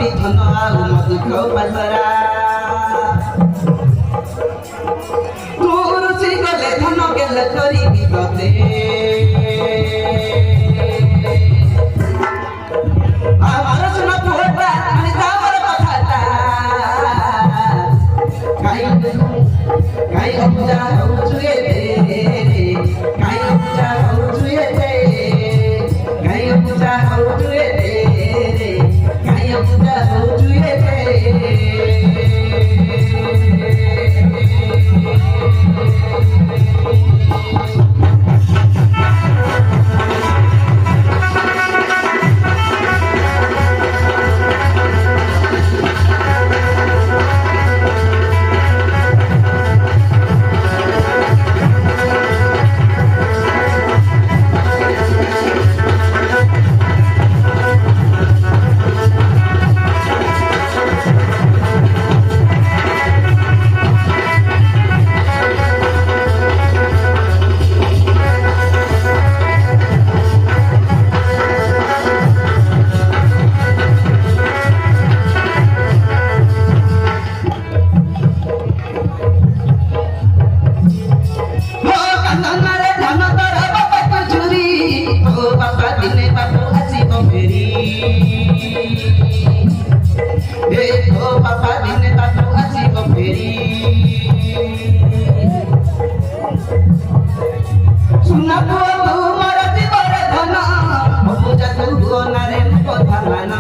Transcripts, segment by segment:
भी धन आउ मधुक पासरा तुरुसी गले धन गेले करी तते आमार सुना पुअटा अनि तामर कथाटा गाई अपुजा हौछु एते गाई अपुजा हौछु एते गाई अपुजा हौछु एते गाई अपुजा हौछु एते बापा दिने बापू आसीब फेरी सुना पुओ तू मोर जीवर धन पूजा तू गोनारे कथा मान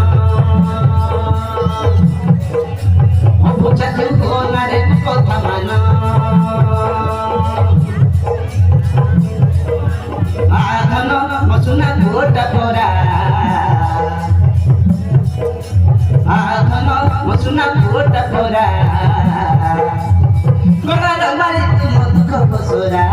पूजा तू गोनारे कथा मान धन मसुना गोटा परा मसुना गोटा परा गोरा मारी तुम दुख बसरा